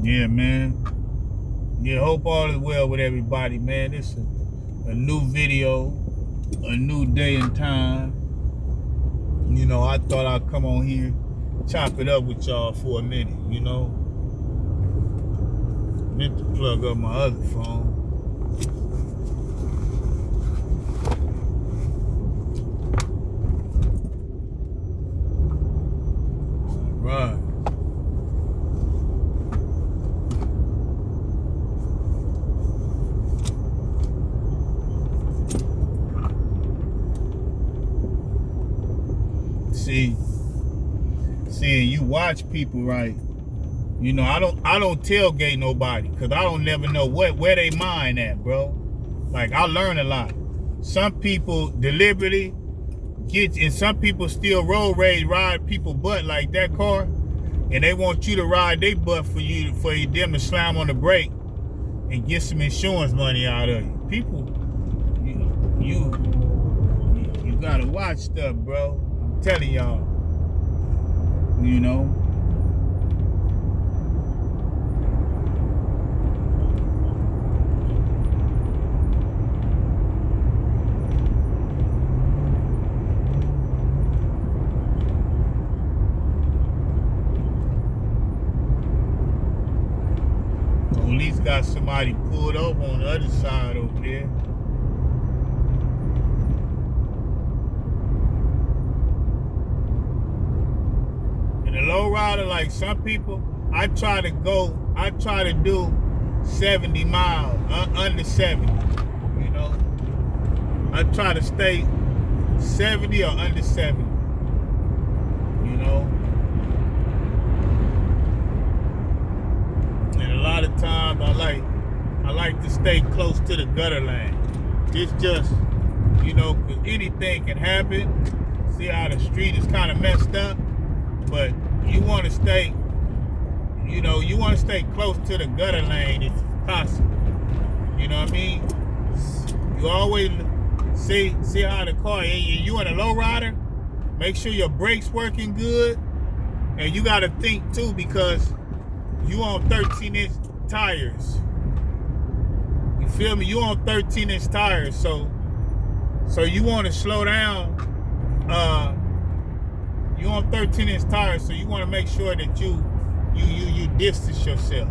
Yeah, man. Yeah, hope all is well with everybody, man. It's a new video, a new day and time. You know, I thought I'd come on here, chop it up with y'all for a minute, you know. Meant to plug up my other phone. All right. See, you watch people, right? You know, I don't tailgate nobody, cause I don't never know where they mind at, bro. Like, I learn a lot. Some people deliberately and some people still road rage, ride people butt like that car, and they want you to ride their butt for them to slam on the brake and get some insurance money out of you. People, you gotta watch stuff, bro. I'm telling y'all. You know. Police got somebody pulled over on the other side over there. And the lowrider, like some people, I try to do 70 miles, under 70, you know. I try to stay 70 or under 70, you know. And a lot of times I like to stay close to the gutter lane. It's just, you know, 'cause anything can happen. See how the street is kind of messed up, but you want to stay, you know, you want to stay close to the gutter lane if possible. You know what I mean? You always see how the car, you in a lowrider, make sure your brakes working good, and you got to think too, because you on 13-inch tires. You feel me? You on 13-inch tires, so you want to slow down. You on 13-inch tires, so you want to make sure that you distance yourself.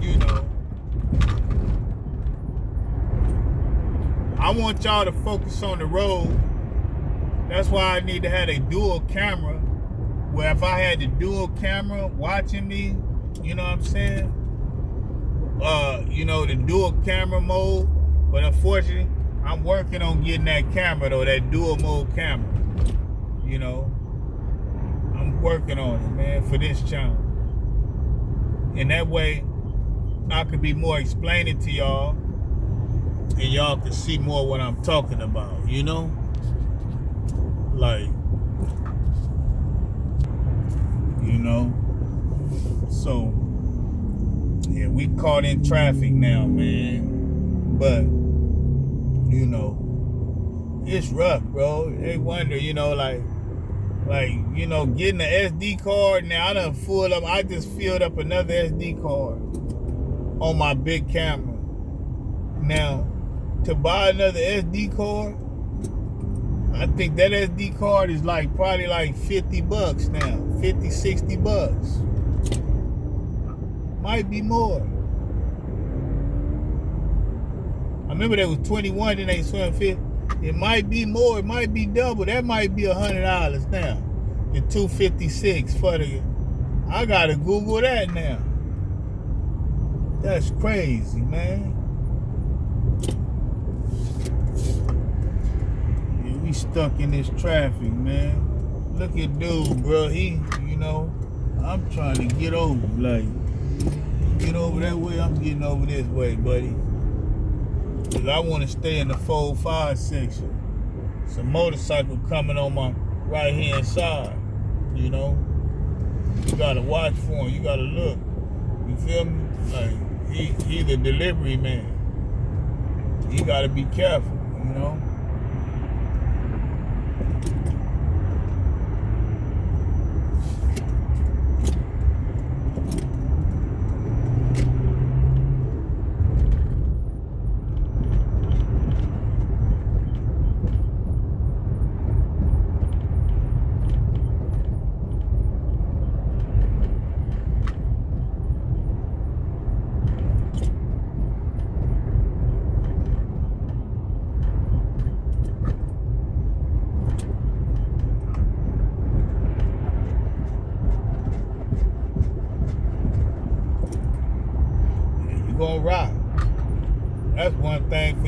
You know, I want y'all to focus on the road. That's why I need to have a dual camera, where if I had the dual camera watching me, you know what I'm saying? You know, the dual camera mode. But unfortunately, I'm working on getting that camera though, that dual mode camera. You know, I'm working on it, man, for this channel. And that way, I could be more explaining to y'all, and y'all can see more what I'm talking about, you know? Like, you know? So, yeah, we caught in traffic now, man. But, you know, it's rough, bro. They wonder, you know, like, you know, getting an SD card. Now, I just filled up another SD card on my big camera. Now, to buy another SD card, I think that SD card is probably like $50 now. 50, 60 bucks. Might be more. I remember there was 21, then they swim 50. It might be more, it might be double. That might be $100 now. The 256 for the. I gotta Google that now. That's crazy, man. Yeah, we stuck in this traffic, man. Look at dude, bro. He, you know, I'm trying to get over. Like, get over that way, I'm getting over this way, buddy. Cause I want to stay in the 4-5 section. It's a motorcycle coming on my right hand side. You know, you gotta watch for him. You gotta look. You feel me? Like he's the delivery man. You gotta be careful. You know.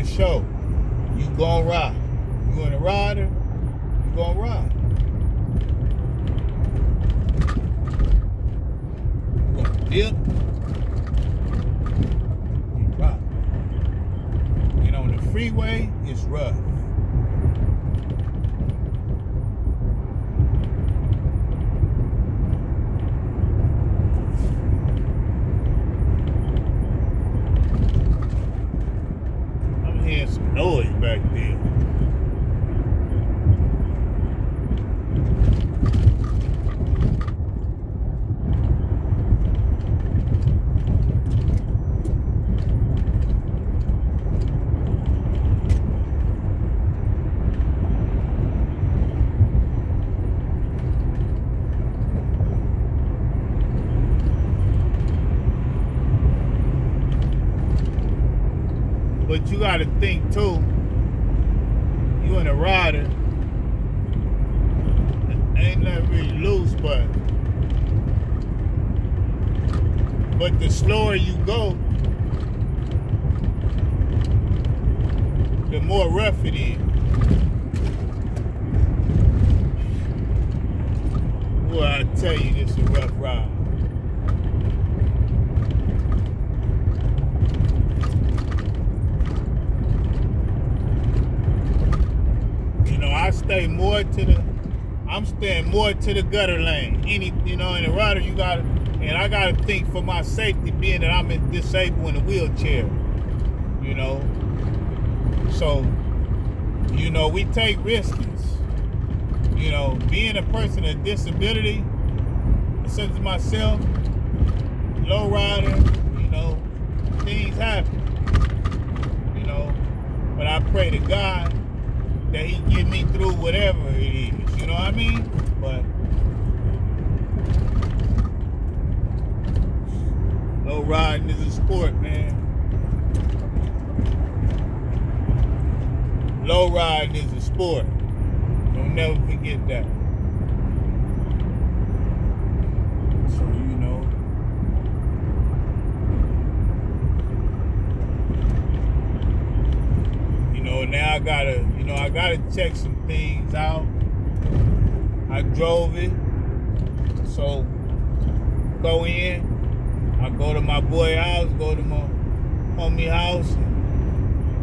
for sure. You gon' ride. You in a rider, you gon' ride. You gonna dip, you ride. And on the freeway, it's rough. I'm hearing some noise back there. But you gotta think too, you in a rider, ain't nothing really loose, but the slower you go, the more rough it is. Boy, I tell you, this is a rough ride. I'm staying more to the gutter lane. In a rider, you gotta, and I gotta think for my safety, being that I'm disabled in a wheelchair, So, we take risks. Being a person with disability, such as myself, lowrider, things happen, but I pray to God that he get me through whatever it is, you know what I mean? But low riding is a sport, man. Low riding is a sport. Don't never forget that. So, now I gotta check some things out. I drove it, so go in. I go to my boy house, go to my homie house,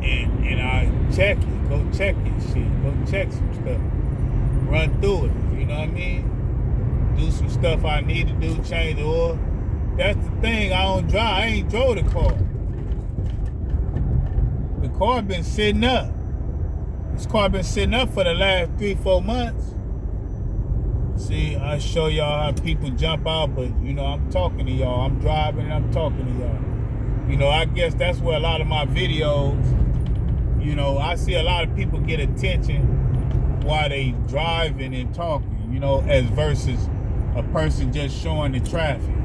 and I check it. Go check it, shit. Go check some stuff. Run through it. You know what I mean? Do some stuff I need to do. Change the oil. That's the thing. I don't drive. I ain't drove the car. The car been sitting up. This car been sitting up for the last 3-4 months. See, I show y'all how people jump out, but I'm talking to y'all. I'm driving and I'm talking to y'all. I guess that's where a lot of my videos, I see a lot of people get attention while they driving and talking, as versus a person just showing the traffic,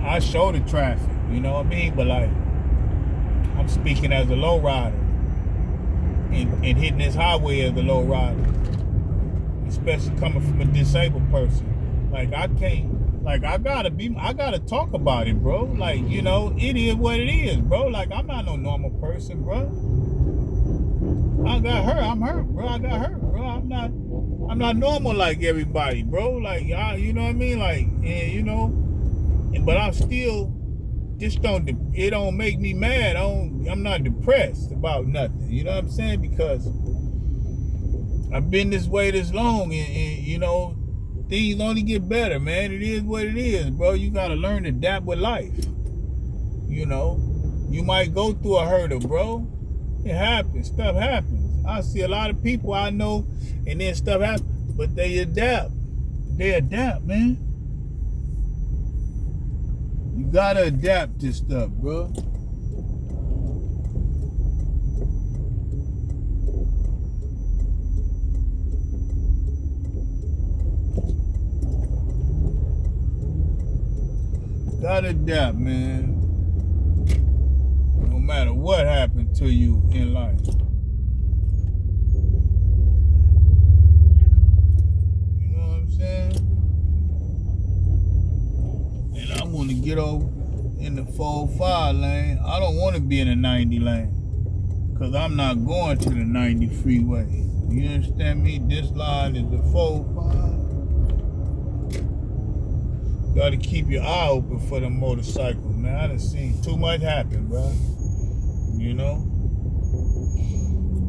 I show the traffic, you know what I mean? But like, I'm speaking as a low rider and hitting this highway as a low rider, especially coming from a disabled person. Like, I can't, like, I gotta talk about it, bro. Like, it is what it is, bro. Like, I'm not no normal person, bro. I got hurt. I'm hurt, bro. I got hurt, bro. I'm not normal like everybody, bro. Like, you know what I mean? Like, but I'm still, it don't make me mad. I'm not depressed about nothing. You know what I'm saying? Because I've been this way this long, and things only get better, man. It is what it is, bro. You gotta learn to adapt with life. You might go through a hurdle, bro. It happens. Stuff happens. I see a lot of people I know, and then stuff happens, but they adapt. They adapt, man. You gotta adapt to stuff, bro. Gotta adapt, man. No matter what happened to you in life. You know what I'm saying? And I want to get over in the 405 lane. I don't want to be in the 90 lane. Cause I'm not going to the 90 freeway. You understand me? This line is the 405. Gotta keep your eye open for the motorcycles, man. I done seen too much happen, bro. You know?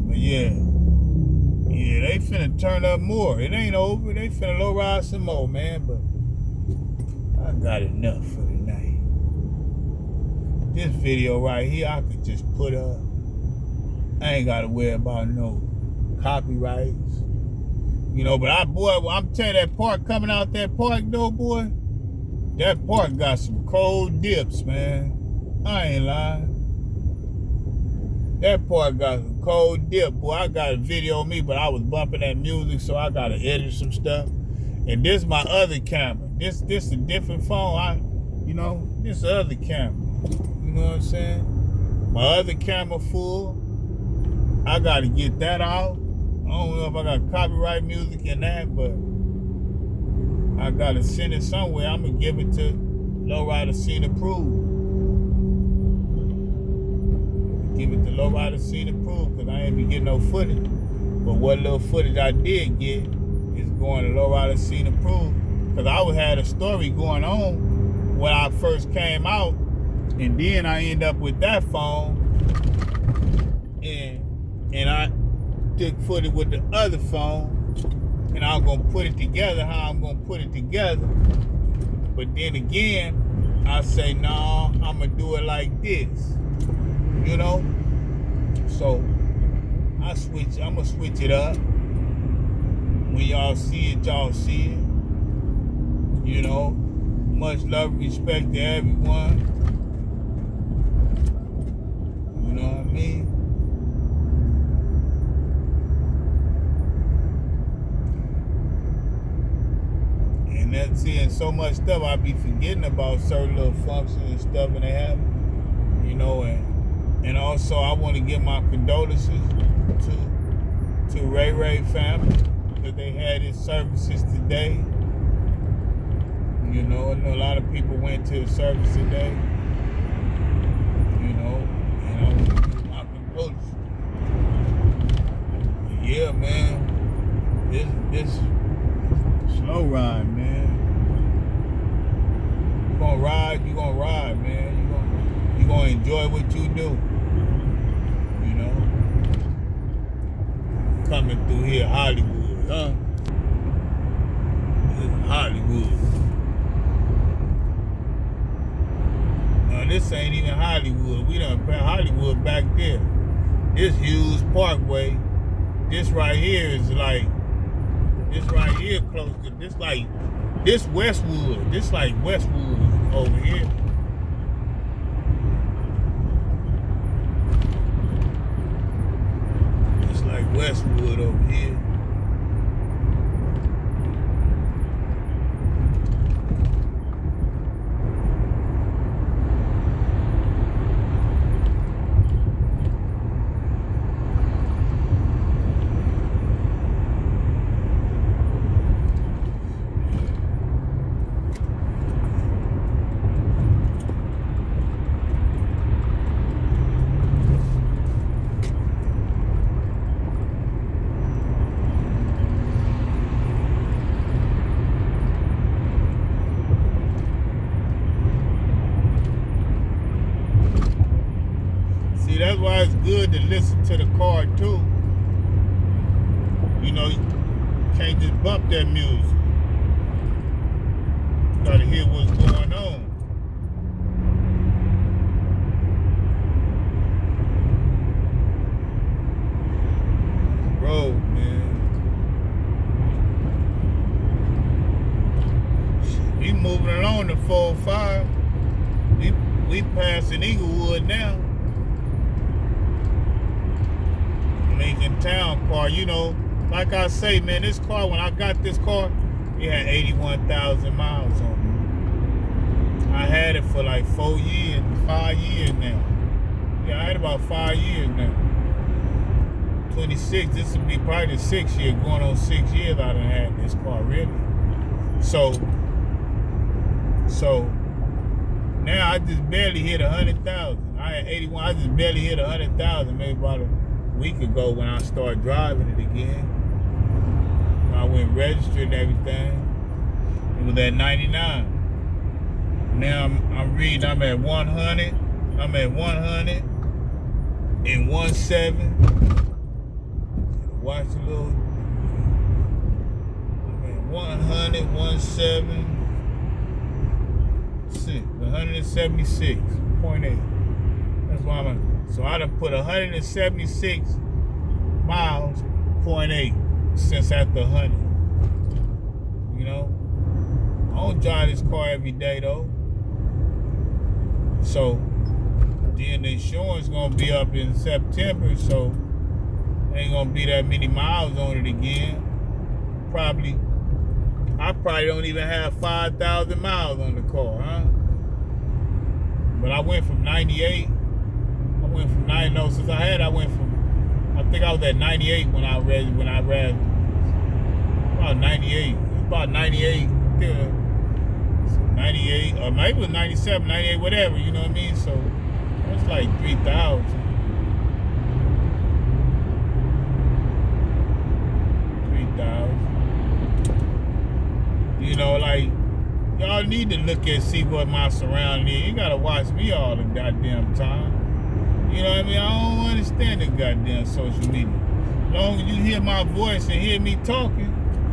But yeah, they finna turn up more. It ain't over. They finna low ride some more, man. But I got enough for tonight. This video right here, I could just put up. I ain't gotta worry about no copyrights. You know, but I'm telling you, that park coming out that park though, boy. That park got some cold dips, man. I ain't lying. That park got some cold dip, boy. I got a video of me, but I was bumping that music, so I gotta edit some stuff. And this my other camera. This a different phone. This other camera. You know what I'm saying? My other camera full. I gotta get that out. I don't know if I got copyright music in that, but I gotta send it somewhere. I'm gonna give it to Lowrider Scene Approved. Give it to Lowrider Scene Approved, because I ain't been getting no footage. But what little footage I did get is going to Lowrider Scene Approved. Because I had a story going on when I first came out, and then I end up with that phone, and I took footage with the other phone, and I'm gonna put it together how I'm gonna put it together. But then again, I say, no, I'm gonna do it like this. You know? So I'm gonna switch it up. When y'all see it, y'all see it. You know, much love and respect to everyone. You know what I mean? And that's seeing so much stuff, I be forgetting about certain little functions and stuff and they have, you know, and also I want to give my condolences to Ray family, because they had his services today. You know, I know a lot of people went to the service today. You know, and I want to give my condolences. Yeah, man, this slow ride, man. You gonna ride, man. You gonna enjoy what you do. You know? Coming through here, Hollywood, huh? This is Hollywood. Now this ain't even Hollywood. We done put Hollywood back there. This Hughes Parkway. This right here is like, this right here close to, this Westwood. This like Westwood over here. It's like Westwood over here. That's why it's good to listen to the car too. You know, you can't just bump that music. You gotta hear what's going on. Road, man. We moving along the 405. We passing Eaglewood now. Lincoln Town car, you know, like I say, man, this car, when I got this car, it had 81,000 miles on it. I had it for like 5 years now. Yeah, I had about 5 years now. 26, this would be probably the 6th year, going on 6 years I done had this car, really. So now I just barely hit 100,000. I had 81. I just barely hit 100,000 maybe about a week ago when I started driving it again. I went registered and everything. It was at 99. Now I'm reading. I'm at 100. I'm at 100 and 17. Watch a little. I'm at 100, 17. 176.8. That's why I'm at. So I done put 176 miles, 0.8 since after 100. You know? I don't drive this car every day though. So then the insurance gonna be up in September, so ain't gonna be that many miles on it again. I probably don't even have 5,000 miles on the car, huh? But I went from 98. Since I think I was at 98 when I read about 98. It was about 98. 98, or maybe it was 97, 98, whatever, you know what I mean? So it's like 3,000. 3,000. You know, like, y'all need to look and see what my surrounding is. You gotta watch me all the goddamn time. You know what I mean? I don't understand the goddamn social media. As long as you hear my voice and hear me talking,